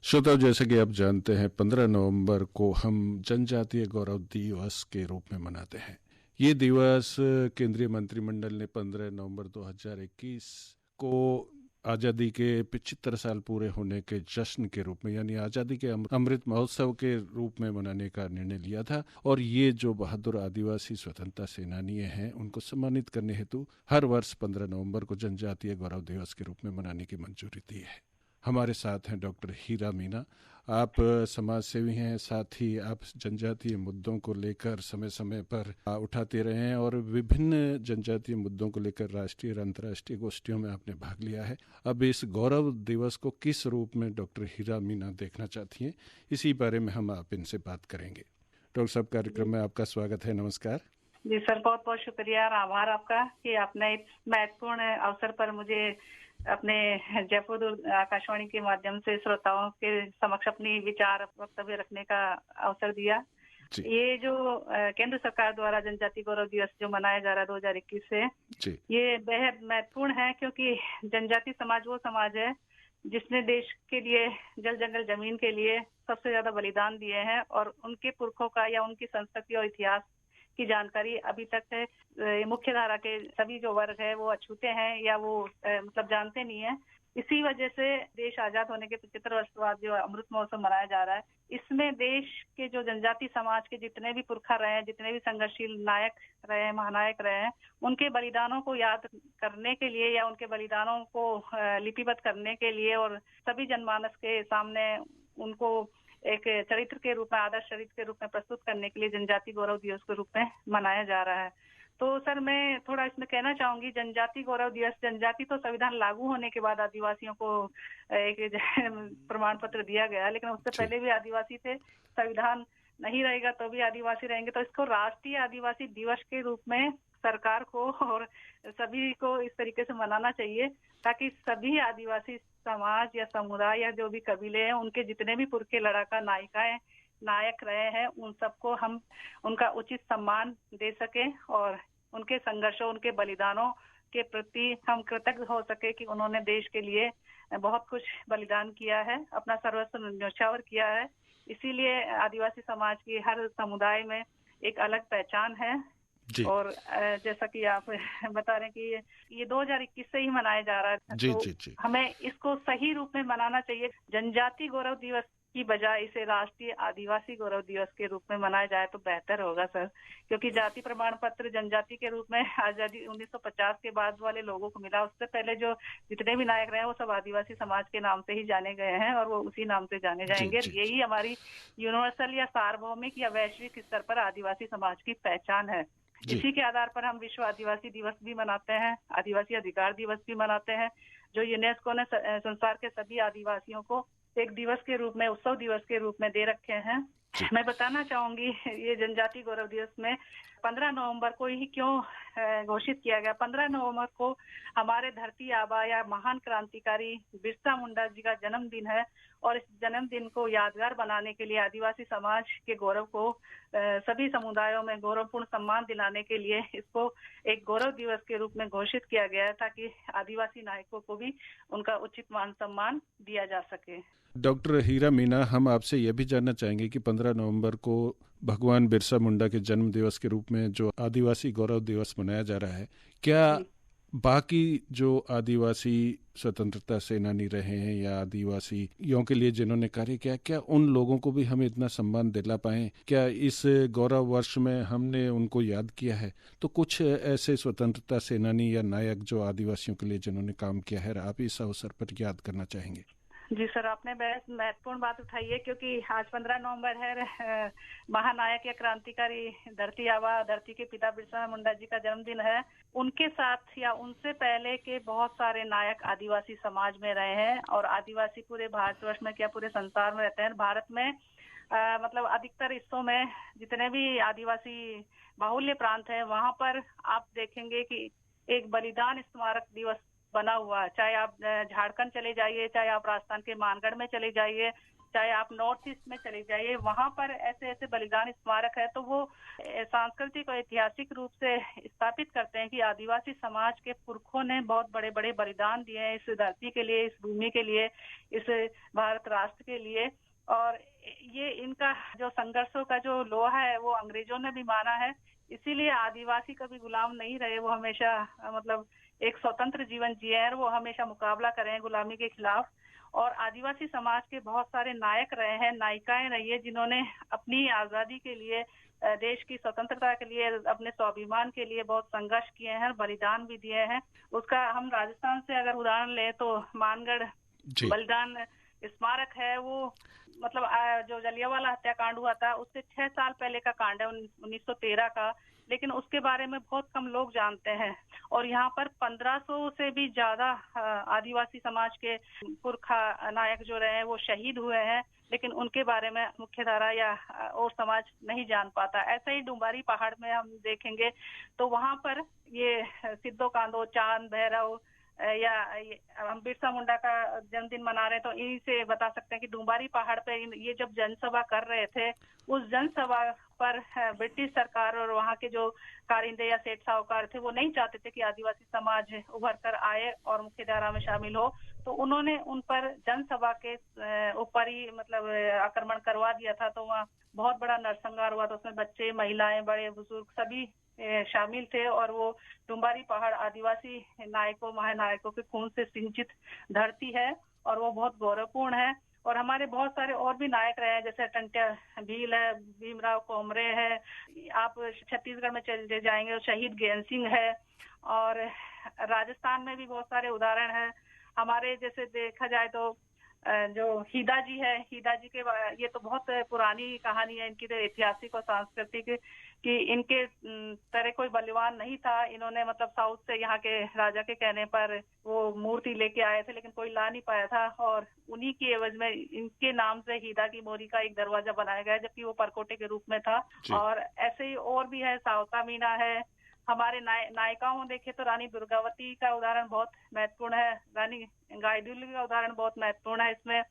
श्रोताओं, जैसे कि आप जानते हैं 15 नवंबर को हम जनजातीय गौरव दिवस के रूप में मनाते हैं। ये दिवस केंद्रीय मंत्रिमंडल ने 15 नवंबर 2021 को आज़ादी के 75 साल पूरे होने के जश्न के रूप में, यानी आज़ादी के अमृत महोत्सव के रूप में मनाने का निर्णय लिया था। और ये जो बहादुर आदिवासी स्वतंत्रता सेनानी हैं उनको सम्मानित करने हेतु हर वर्ष 15 नवंबर को जनजातीय गौरव दिवस के रूप में मनाने की मंजूरी दी है। हमारे साथ हैं डॉक्टर हीरा मीना। आप समाज सेवी हैं, साथ ही आप जनजातीय मुद्दों को लेकर समय समय पर उठाते रहे हैं और विभिन्न जनजातीय मुद्दों को लेकर राष्ट्रीय और अंतर्राष्ट्रीय गोष्ठियों में आपने भाग लिया है। अब इस गौरव दिवस को किस रूप में डॉक्टर हीरा मीना देखना चाहती हैं, इसी बारे में हम आप इनसे बात करेंगे। डॉक्टर साहब, कार्यक्रम में आपका स्वागत है। नमस्कार जी सर, बहुत बहुत शुक्रिया और आभार आपका कि आपने इस महत्वपूर्ण अवसर पर मुझे अपने जयपुर आकाशवाणी के माध्यम से श्रोताओं के समक्ष अपनी विचार वक्तव्य रखने का अवसर दिया। ये जो केंद्र सरकार द्वारा जनजाति गौरव दिवस जो मनाया जा रहा है 2021 से, ये बेहद महत्वपूर्ण है क्योंकि जनजाति समाज वो समाज है जिसने देश के लिए जल जंगल जमीन के लिए सबसे ज्यादा बलिदान दिए हैं और उनके पुरखों का या उनकी संस्कृति और इतिहास की जानकारी अभी तक है मुख्य धारा के सभी जो वर्ग है वो अछूते हैं या वो मतलब जानते नहीं है। इसी वजह से देश आजाद होने के 75 वर्ष बाद जो अमृत महोत्सव मनाया जा रहा है, इसमें देश के जो जनजाति समाज के जितने भी पुरखा रहे हैं, जितने भी संघर्षशील नायक रहे हैं, महानायक रहे हैं, उनके बलिदानों को याद करने के लिए या उनके बलिदानों को लिपिबद्ध करने के लिए और सभी जनमानस के सामने उनको एक चरित्र के रूप में, आदर्श चरित्र के रूप में प्रस्तुत करने के लिए जनजाति गौरव दिवस के रूप में मनाया जा रहा है। तो सर, मैं थोड़ा इसमें कहना चाहूंगी, जनजाति गौरव दिवस, जनजाति तो संविधान लागू होने के बाद आदिवासियों को एक प्रमाण पत्र दिया गया, लेकिन उससे पहले भी आदिवासी थे। संविधान नहीं रहेगा तो भी आदिवासी रहेंगे। तो इसको राष्ट्रीय आदिवासी दिवस के रूप में सरकार को और सभी को इस तरीके से मनाना चाहिए ताकि सभी आदिवासी समाज या समुदाय या जो भी कबीले हैं, उनके जितने भी पुरखे लड़ाका नायक रहे हैं, उन सबको हम उनका उचित सम्मान दे सके और उनके संघर्षों, उनके बलिदानों के प्रति हम कृतज्ञ हो सके कि उन्होंने देश के लिए बहुत कुछ बलिदान किया है, अपना सर्वस्व न्योछावर किया है। इसीलिए आदिवासी समाज की हर समुदाय में एक अलग पहचान है। और जैसा कि आप बता रहे हैं कि ये 2021 से ही मनाया जा रहा है, तो हमें इसको सही रूप में मनाना चाहिए। जनजाति गौरव दिवस की बजाय इसे राष्ट्रीय आदिवासी गौरव दिवस के रूप में मनाया जाए तो बेहतर होगा सर, क्योंकि जाति प्रमाण पत्र जनजाति के रूप में आजादी 1950 के बाद वाले लोगों को मिला। उससे पहले जो जितने भी नायक रहे हैं वो सब आदिवासी समाज के नाम से ही जाने गए हैं और वो उसी नाम से जाने जाएंगे। यही हमारी यूनिवर्सल या सार्वभौमिक या वैश्विक स्तर पर आदिवासी समाज की पहचान है। इसी के आधार पर हम विश्व आदिवासी दिवस भी मनाते हैं, आदिवासी अधिकार दिवस भी मनाते हैं, जो यूनेस्को ने संसार के सभी आदिवासियों को एक दिवस के रूप में, उत्सव दिवस के रूप में दे रखे हैं। मैं बताना चाहूंगी, ये जनजाति गौरव दिवस में 15 नवंबर को ही क्यों घोषित किया गया। 15 नवंबर को हमारे धरती आबा या महान क्रांतिकारी बिरसा मुंडा जी का जन्मदिन है और इस जन्मदिन को यादगार बनाने के लिए आदिवासी समाज के गौरव को सभी समुदायों में गौरवपूर्ण सम्मान दिलाने के लिए इसको एक गौरव दिवस के रूप में घोषित किया गया है ताकि आदिवासी नायकों को भी उनका उचित मान सम्मान दिया जा सके। डॉक्टर हीरा मीना, हम आपसे यह भी जानना चाहेंगे कि 15 नवंबर को भगवान बिरसा मुंडा के जन्म दिवस के रूप में जो आदिवासी गौरव दिवस मनाया जा रहा है, क्या बाकी जो आदिवासी स्वतंत्रता सेनानी रहे हैं या आदिवासियों के लिए जिन्होंने कार्य किया, क्या उन लोगों को भी हम इतना सम्मान दिला पाए? क्या इस गौरव वर्ष में हमने उनको याद किया है? तो कुछ ऐसे स्वतंत्रता सेनानी या नायक जो आदिवासियों के लिए जिन्होंने काम किया है, आप इस अवसर पर याद करना चाहेंगे? जी सर, आपने बहुत महत्वपूर्ण बात उठाई है क्योंकि आज 15 नवंबर है, महानायक या क्रांतिकारी धरती आबा, धरती के पिता बिरसा मुंडा जी का जन्मदिन है। उनके साथ या उनसे पहले के बहुत सारे नायक आदिवासी समाज में रहे हैं और आदिवासी पूरे भारतवर्ष में क्या पूरे संसार में रहते हैं। भारत में मतलब अधिकतर हिस्सों में जितने भी आदिवासी बाहुल्य प्रांत है, वहां पर आप देखेंगे कि एक बलिदान स्मारक दिवस बना हुआ है। चाहे आप झारखंड चले जाइए, चाहे आप राजस्थान के मानगढ़ में चले जाइए, चाहे आप नॉर्थ ईस्ट में चले जाइए, वहां पर ऐसे ऐसे बलिदान स्मारक है। तो वो सांस्कृतिक और ऐतिहासिक रूप से स्थापित करते हैं कि आदिवासी समाज के पुरखों ने बहुत बड़े बड़े बलिदान दिए हैं इस धरती के लिए, इस भूमि के लिए, इस भारत राष्ट्र के लिए। और ये इनका जो संघर्षों का जो लोहा है वो अंग्रेजों ने भी माना है। इसीलिए आदिवासी कभी गुलाम नहीं रहे, वो हमेशा मतलब एक स्वतंत्र जीवन जिए हैं, वो हमेशा मुकाबला करें गुलामी के खिलाफ। और आदिवासी समाज के बहुत सारे नायक रहे हैं, नायिकाएं रही है, जिन्होंने अपनी आजादी के लिए, देश की स्वतंत्रता के लिए, अपने स्वाभिमान के लिए बहुत संघर्ष किए हैं, बलिदान भी दिए हैं। उसका हम राजस्थान से अगर उदाहरण लें तो मानगढ़ बलिदान स्मारक है, वो मतलब जो जलियांवाला हत्याकांड हुआ था उससे 6 साल पहले का कांड है, 1913 का, लेकिन उसके बारे में बहुत कम लोग जानते हैं। और यहाँ पर 1500 से भी ज्यादा आदिवासी समाज के पुरखा नायक जो रहे हैं वो शहीद हुए हैं, लेकिन उनके बारे में मुख्यधारा या और समाज नहीं जान पाता। ऐसा ही डुम्बारी पहाड़ में हम देखेंगे तो वहां पर ये सिद्धो कांदो, चांद भैरव या हम बिरसा मुंडा का जन्मदिन मना रहे हैं तो इन्हीं से बता सकते हैं कि डुम्बारी पहाड़ पे ये जब जनसभा कर रहे थे, उस जनसभा पर ब्रिटिश सरकार और वहाँ के जो कारिंदे या सेठ साहूकार थे वो नहीं चाहते थे कि आदिवासी समाज उभर कर आए और मुख्य धारा में शामिल हो। तो उन्होंने उन पर जनसभा के ऊपर ही मतलब आक्रमण करवा दिया था। तो वहाँ बहुत बड़ा नरसंहार हुआ था, उसमें बच्चे, महिलाएं, बड़े बुजुर्ग सभी शामिल थे। और वो डुम्बारी पहाड़ आदिवासी नायकों, महानायकों के खून से सिंचित धरती है और वो बहुत गौरवपूर्ण है। और हमारे बहुत सारे और भी नायक रहे हैं, जैसे टंट्या भील है, भीमराव कोमरे है, आप छत्तीसगढ़ में चले जाएंगे तो शहीद ज्ञान सिंह है। और राजस्थान में भी बहुत सारे उदाहरण हैं हमारे। जैसे देखा जाए तो जो हीदा जी है, हीदा जी के ये तो बहुत पुरानी कहानी है इनकी, तो ऐतिहासिक और सांस्कृतिक, कि इनके तरह कोई बलवान नहीं था। इन्होंने मतलब साउथ से यहाँ के राजा के कहने पर वो मूर्ति लेके आए थे, लेकिन कोई ला नहीं पाया था। और उन्हीं की एवज में इनके नाम से हीदा की मोरी का एक दरवाजा बनाया गया, जबकि वो परकोटे के रूप में था। और ऐसे ही और भी है, सावता मीना है। हमारे नायिकाओं देखे तो रानी दुर्गावती का उदाहरण बहुत महत्वपूर्ण है, रानी गाइडुली का उदाहरण बहुत महत्वपूर्ण है इसमें।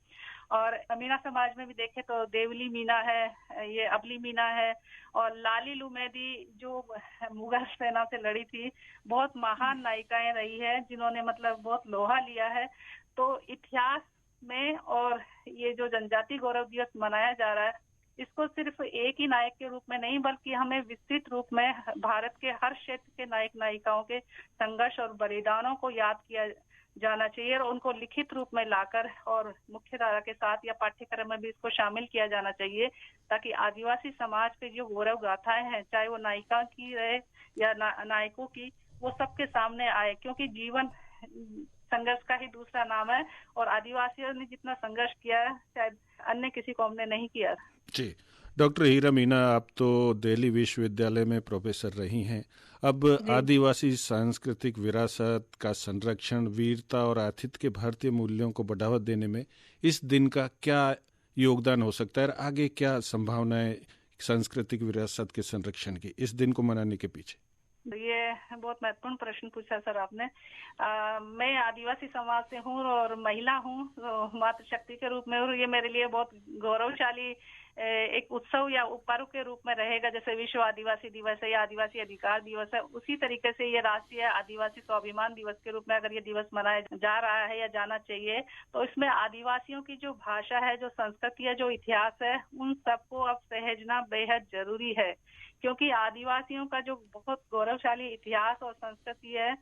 और मीना समाज में भी देखे तो देवली मीना है, ये अबली मीना है। और लाली लुमेदी जो मुगल सेना से लड़ी थी, बहुत महान नायिकाएं रही है, जिन्होंने मतलब बहुत लोहा लिया है। तो इतिहास में और ये जो जनजाति गौरव दिवस मनाया जा रहा है, इसको सिर्फ एक ही नायक के रूप में नहीं, बल्कि हमें विस्तृत रूप में भारत के हर क्षेत्र के नायक नायिकाओं के संघर्ष और बलिदानों को याद किया जाना चाहिए और उनको लिखित रूप में लाकर और मुख्य धारा के साथ या पाठ्यक्रम में भी इसको शामिल किया जाना चाहिए, ताकि आदिवासी समाज के जो गौरव गाथाएं हैं, चाहे वो नायिका की रहे या नायकों की, वो सबके सामने आए। क्योंकि जीवन संघर्ष का ही दूसरा नाम है और आदिवासियों ने जितना संघर्ष किया है शायद अन्य किसी कौम ने नहीं किया। जी, डॉक्टर हीरा मीना, आप तो दिल्ली विश्वविद्यालय में प्रोफेसर रही हैं। अब आदिवासी सांस्कृतिक विरासत का संरक्षण, वीरता और आतिथ्य के भारतीय मूल्यों को बढ़ावा देने में इस दिन का क्या योगदान हो सकता है और आगे क्या संभावनाएं सांस्कृतिक विरासत के संरक्षण की इस दिन को मनाने के पीछे? ये बहुत महत्वपूर्ण प्रश्न पूछा सर आपने। मैं आदिवासी समाज से हूँ और महिला हूँ, तो मातृशक्ति के रूप में, और ये मेरे लिए बहुत गौरवशाली एक उत्सव या पर्व के रूप में रहेगा। जैसे विश्व आदिवासी दिवस है या आदिवासी अधिकार दिवस है, उसी तरीके से ये राष्ट्रीय आदिवासी स्वाभिमान दिवस के रूप में अगर ये दिवस मनाया जा रहा है या जाना चाहिए, तो इसमें आदिवासियों की जो भाषा है, जो संस्कृति है, जो इतिहास है, उन सबको अब सहेजना बेहद जरूरी है। क्योंकि आदिवासियों का जो बहुत गौरवशाली इतिहास और संस्कृति है,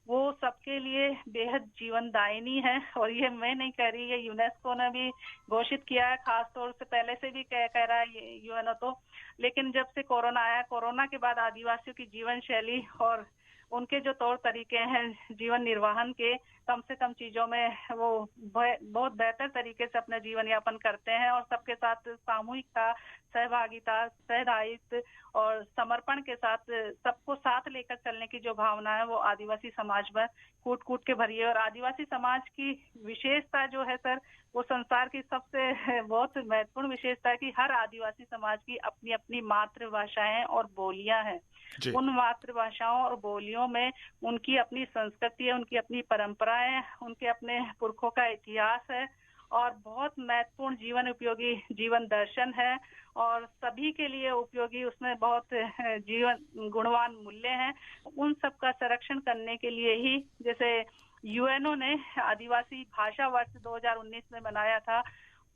वो सबके लिए बेहद जीवनदायिनी है। और ये मैं नहीं कह रही, ये यूनेस्को ने भी घोषित किया है, खास तौर से पहले से भी कह रहा है यूएनओ तो। लेकिन जब से कोरोना आया, कोरोना के बाद आदिवासियों की जीवन शैली और उनके जो तौर तरीके हैं जीवन निर्वाहन के, कम से कम चीजों में वो बहुत बेहतर तरीके से अपना जीवन यापन करते हैं। और सबके साथ सामूहिकता, सहभागिता, सहदायित्व और समर्पण के साथ सबको साथ लेकर चलने की जो भावना है, वो आदिवासी समाज में कूट कूट के भरी है। और आदिवासी समाज की विशेषता जो है सर, वो संसार की सबसे बहुत महत्वपूर्ण विशेषता है कि हर आदिवासी समाज की अपनी अपनी मातृभाषाएं और बोलियां हैं। उन मातृभाषाओं और बोलियों आदिवासियों में उनकी अपनी संस्कृति है, उनकी अपनी परंपराएं हैं, उनके अपने पुरखों का इतिहास है और बहुत महत्वपूर्ण जीवन उपयोगी जीवन दर्शन है और सभी के लिए उपयोगी, उसमें बहुत जीवन गुणवान मूल्य हैं। उन सब का संरक्षण करने के लिए ही जैसे यूएनओ ने आदिवासी भाषा वर्ष 2019 में मनाया था।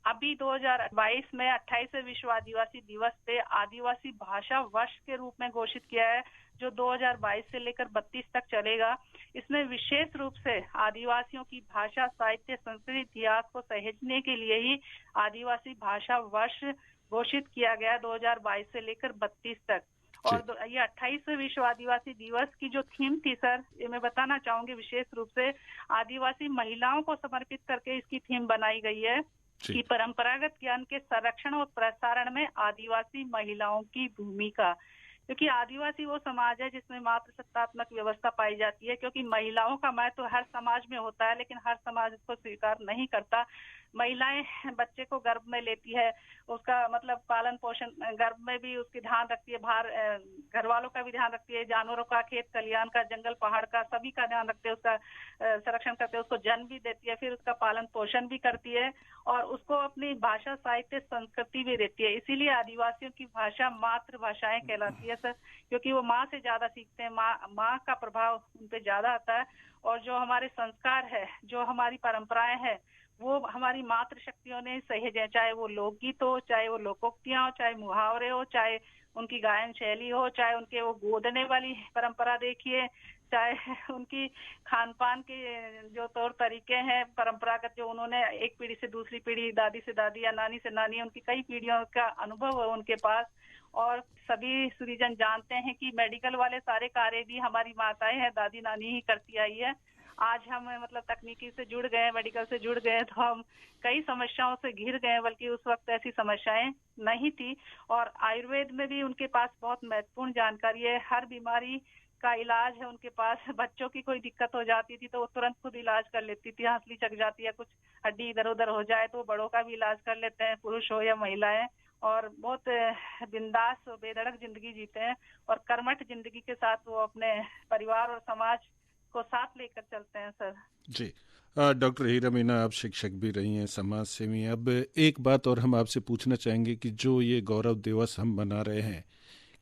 अभी 2022 में 28वें विश्व आदिवासी दिवस पे आदिवासी भाषा वर्ष के रूप में घोषित किया है, जो 2022 से लेकर 32 तक चलेगा। इसमें विशेष रूप से आदिवासियों की भाषा, साहित्य, संस्कृति, इतिहास को सहेजने के लिए ही आदिवासी भाषा वर्ष घोषित किया गया 2022 से लेकर 32 तक। और ये 28वें विश्व आदिवासी दिवस की जो थीम थी सर, ये मैं बताना चाहूंगी, विशेष रूप से आदिवासी महिलाओं को समर्पित करके इसकी थीम बनाई गई है कि परंपरागत ज्ञान के संरक्षण और प्रसारण में आदिवासी महिलाओं की भूमिका। क्योंकि आदिवासी वो समाज है जिसमें मातृ सत्तात्मक व्यवस्था पाई जाती है, क्योंकि महिलाओं का महत्व हर समाज में होता है लेकिन हर समाज इसको स्वीकार नहीं करता। महिलाएं बच्चे को गर्भ में लेती है, उसका मतलब पालन पोषण, गर्भ में भी उसकी ध्यान रखती है, बाहर घर वालों का भी ध्यान रखती है, जानवरों का, खेत खलियान का, जंगल पहाड़ का, सभी का ध्यान रखते हैं, उसका संरक्षण करते हैं, उसको जन्म भी देती है, फिर उसका पालन पोषण भी करती है और उसको अपनी भाषा, साहित्य, संस्कृति भी देती है। इसीलिए आदिवासियों की भाषा मातृभाषाएं कहलाती है सर, क्योंकि वो माँ से ज्यादा सीखते हैं, माँ का प्रभाव उन पे ज्यादा आता है और जो हमारे संस्कार है, जो हमारी परंपराएं हैं, वो हमारी मातृशक्तियों ने सहेजे, चाहे वो लोकगीत हो, चाहे वो लोकोक्तियां हो, चाहे मुहावरे हो, चाहे उनकी गायन शैली हो, चाहे उनके वो गोदने वाली परंपरा देखिए, चाहे उनकी खान पान के जो तौर तरीके हैं परंपरागत, जो उन्होंने एक पीढ़ी से दूसरी पीढ़ी, दादी से दादी या नानी से नानी, उनकी कई पीढ़ियों का अनुभव है उनके पास। और सभी सुरीजन जानते हैं कि मेडिकल वाले सारे कार्य भी हमारी माताएं हैं, दादी नानी ही करती आई है। आज हम मतलब तकनीकी से जुड़ गए, मेडिकल से जुड़ गए, तो हम कई समस्याओं से घिर गए, बल्कि उस वक्त ऐसी समस्याएं नहीं थी। और आयुर्वेद में भी उनके पास बहुत महत्वपूर्ण जानकारी है, हर बीमारी का इलाज है उनके पास। बच्चों की कोई दिक्कत हो जाती थी तो वो तुरंत खुद इलाज कर लेती थी, हंसली चक जाती है, कुछ हड्डी इधर उधर हो जाए तो बड़ों का भी इलाज कर लेते हैं, पुरुष हो या महिलाएं, और बहुत बिंदास बेधड़क जिंदगी जीते हैं और कर्मठ जिंदगी के साथ वो अपने परिवार और समाज को साथ लेकर चलते हैं सर। जी, डॉक्टर हीरा मीना, आप शिक्षक भी रही हैं, समाज सेवी। अब एक बात और हम आपसे पूछना चाहेंगे कि जो ये गौरव दिवस हम मना रहे हैं,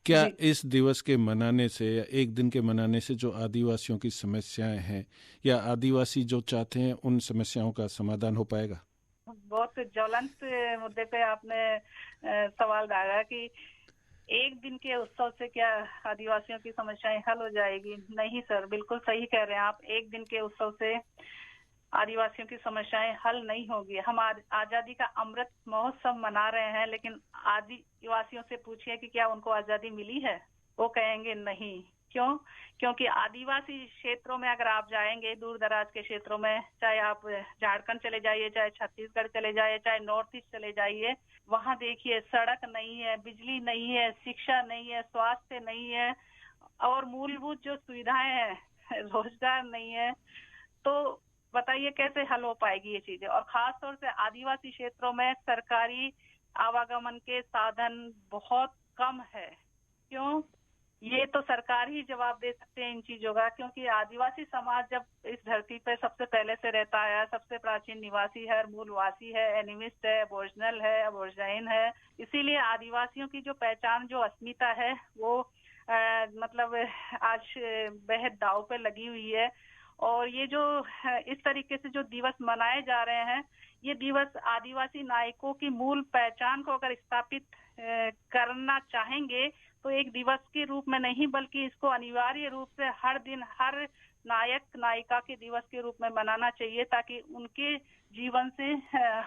क्या इस दिवस के मनाने से या एक दिन के मनाने से जो आदिवासियों की समस्याएं हैं या आदिवासी जो चाहते हैं उन समस्याओं का समाधान हो पाएगा? बहुत ज्वलंत मुद्दे पे आपने सवाल डाला कि एक दिन के उत्सव से क्या आदिवासियों की समस्याएं हल हो जाएगी? नहीं सर, बिल्कुल सही कह रहे हैं आप, एक दिन के उत्सव से आदिवासियों की समस्याएं हल नहीं होगी। हम आजादी का अमृत महोत्सव मना रहे हैं, लेकिन आदिवासियों से पूछिए कि क्या उनको आजादी मिली है, वो कहेंगे नहीं। क्यों? क्योंकि आदिवासी क्षेत्रों में अगर आप जाएंगे, दूर दराज के क्षेत्रों में, चाहे आप झारखंड चले जाइए, चाहे छत्तीसगढ़ चले जाइए, चाहे नॉर्थ ईस्ट चले जाइए, वहां देखिए सड़क नहीं है, बिजली नहीं है, शिक्षा नहीं है, स्वास्थ्य नहीं है और मूलभूत जो सुविधाएं हैं, रोजगार नहीं है। तो बताइए कैसे हल हो पाएगी ये चीजें? और खास तौर से आदिवासी क्षेत्रों में सरकारी आवागमन के साधन बहुत कम है। क्यों? ये तो सरकार ही जवाब दे सकते हैं इन चीजों का, क्योंकि आदिवासी समाज जब इस धरती पे सबसे पहले से रहता है, सबसे प्राचीन निवासी है, मूलवासी है, एनिमिस्ट है, अबोरिजिनल है, अबोरिजाइन है, इसीलिए आदिवासियों की जो पहचान, जो अस्मिता है, वो मतलब आज बेहद दांव पे लगी हुई है। और ये जो इस तरीके से जो दिवस मनाए जा रहे हैं, ये दिवस आदिवासी नायकों की मूल पहचान को अगर स्थापित करना चाहेंगे तो एक दिवस के रूप में नहीं, बल्कि इसको अनिवार्य रूप से हर दिन हर नायक नायिका के दिवस के रूप में मनाना चाहिए, ताकि उनके जीवन से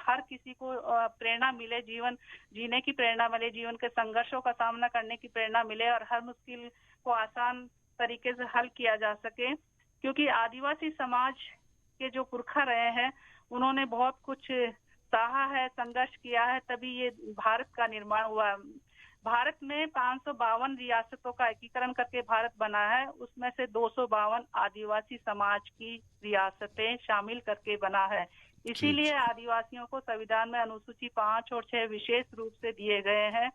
हर किसी को प्रेरणा मिले, जीवन जीने की प्रेरणा मिले, जीवन के संघर्षों का सामना करने की प्रेरणा मिले और हर मुश्किल को आसान तरीके से हल किया जा सके। क्योंकि आदिवासी समाज के जो पुरखा रहे हैं, उन्होंने बहुत कुछ सहा है, संघर्ष किया है, तभी ये भारत का निर्माण हुआ। भारत में 552 रियासतों का एकीकरण करके भारत बना है, उसमें से 252 आदिवासी समाज की रियासतें शामिल करके बना है। इसीलिए आदिवासियों को संविधान में अनुसूची 5 और 6 विशेष रूप से दिए गए हैं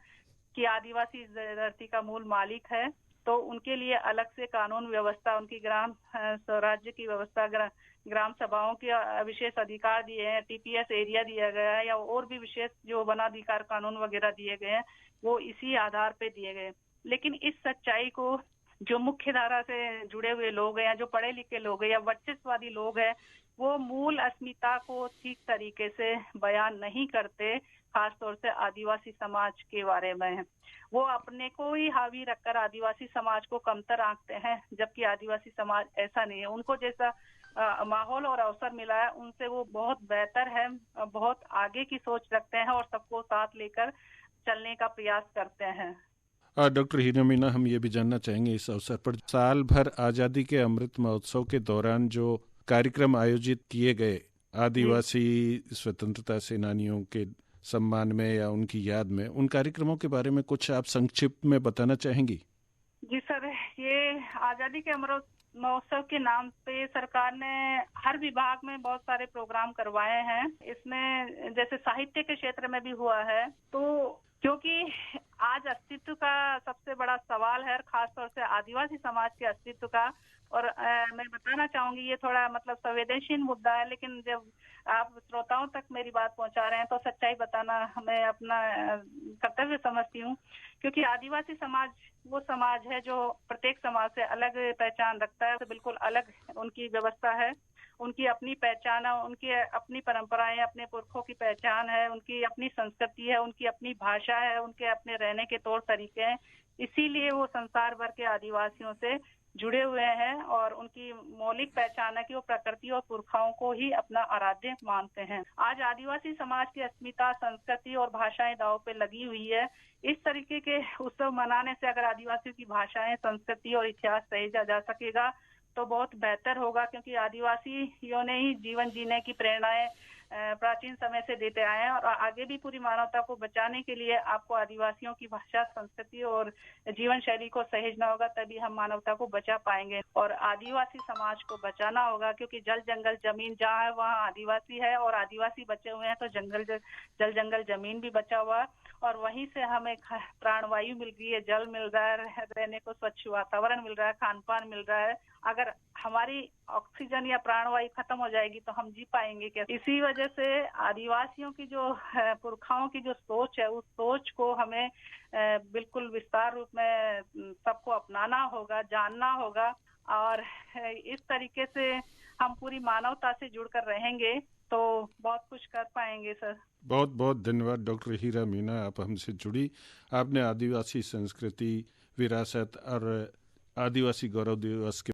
कि आदिवासी धरती का मूल मालिक है तो उनके लिए अलग से कानून व्यवस्था, उनकी ग्राम स्वराज्य की व्यवस्था, ग्राम सभाओं के विशेष अधिकार दिए हैं, टीपीएस एरिया दिया गया है, या और भी विशेष जो वनाधिकार कानून वगैरह दिए गए हैं, वो इसी आधार पे दिए गए। लेकिन इस सच्चाई को जो मुख्य धारा से जुड़े हुए लोग हैं, या जो पढ़े लिखे लोग हैं, या वर्चस्ववादी लोग हैं, वो मूल अस्मिता को ठीक तरीके से बयान नहीं करते, खासतौर से आदिवासी समाज के बारे में। वो अपने को ही हावी रखकर आदिवासी समाज को कमतर आंकते हैं, जबकि आदिवासी समाज ऐसा नहीं है। उनको जैसा माहौल और अवसर मिला है, उनसे वो बहुत बेहतर है, बहुत आगे की सोच रखते हैं और सबको साथ लेकर चलने का प्रयास करते हैं। डॉक्टर हीरा मीना, हम ये भी जानना चाहेंगे इस अवसर पर साल भर आज़ादी के अमृत महोत्सव के दौरान जो कार्यक्रम आयोजित किए गए आदिवासी स्वतंत्रता सेनानियों के सम्मान में या उनकी याद में, उन कार्यक्रमों के बारे में कुछ आप संक्षिप्त में बताना चाहेंगी? जी सर, ये आजादी के अमृत महोत्सव के नाम पे सरकार ने हर विभाग में बहुत सारे प्रोग्राम करवाए हैं। इसमें जैसे साहित्य के क्षेत्र में भी हुआ है, तो क्योंकि आज अस्तित्व का सबसे बड़ा सवाल है, खासतौर से आदिवासी समाज के अस्तित्व का। और मैं बताना चाहूंगी, ये थोड़ा मतलब संवेदनशील मुद्दा है, लेकिन जब आप श्रोताओं तक मेरी बात पहुंचा रहे हैं तो सच्चाई बताना मैं अपना कर्तव्य समझती हूँ। क्योंकि आदिवासी समाज वो समाज है जो प्रत्येक समाज से अलग पहचान रखता है, तो बिल्कुल अलग उनकी व्यवस्था है, उनकी अपनी पहचान है, उनकी अपनी परंपराएं, अपने पुरखों की पहचान है, उनकी अपनी संस्कृति है, उनकी अपनी भाषा है, उनके अपने रहने के तौर तरीके हैं। इसीलिए वो संसार भर के आदिवासियों से जुड़े हुए हैं और उनकी मौलिक पहचान है कि वो प्रकृति और पुरखाओं को ही अपना आराध्य मानते हैं। आज आदिवासी समाज की अस्मिता, संस्कृति और भाषाएं दांव पे लगी हुई है। इस तरीके के उत्सव मनाने से अगर आदिवासियों की भाषाएं, संस्कृति और इतिहास सहेजा जा सकेगा तो बहुत बेहतर होगा, क्योंकि आदिवासियों ने ही जीवन जीने की प्रेरणाएं प्राचीन समय से देते आए हैं और आगे भी पूरी मानवता को बचाने के लिए आपको आदिवासियों की भाषा, संस्कृति और जीवन शैली को सहेजना होगा, तभी हम मानवता को बचा पाएंगे। और आदिवासी समाज को बचाना होगा, क्योंकि जल जंगल जमीन जहाँ है वहाँ आदिवासी है, और आदिवासी बचे हुए हैं तो जल जंगल जमीन भी बचा हुआ है, और वहीं से हमें प्राणवायु मिल रही है, जल मिल रहा है, रहने को स्वच्छ वातावरण मिल रहा है, खान पान मिल रहा है। अगर हमारी ऑक्सीजन या प्राणवायु खत्म हो जाएगी तो हम जी पाएंगे क्या? इसी वजह से आदिवासियों की जो पुरखाओं की जो सोच है, उस सोच को हमें बिल्कुल विस्तार रूप में सबको अपनाना होगा, जानना होगा, और इस तरीके से हम पूरी मानवता से जुड़कर रहेंगे तो बहुत कुछ कर पाएंगे सर। बहुत बहुत धन्यवाद डॉक्टर हीरा मीना, आप हमसे जुड़ी। आपने आदिवासी संस्कृति, विरासत और आदिवासी गौरव दिवस के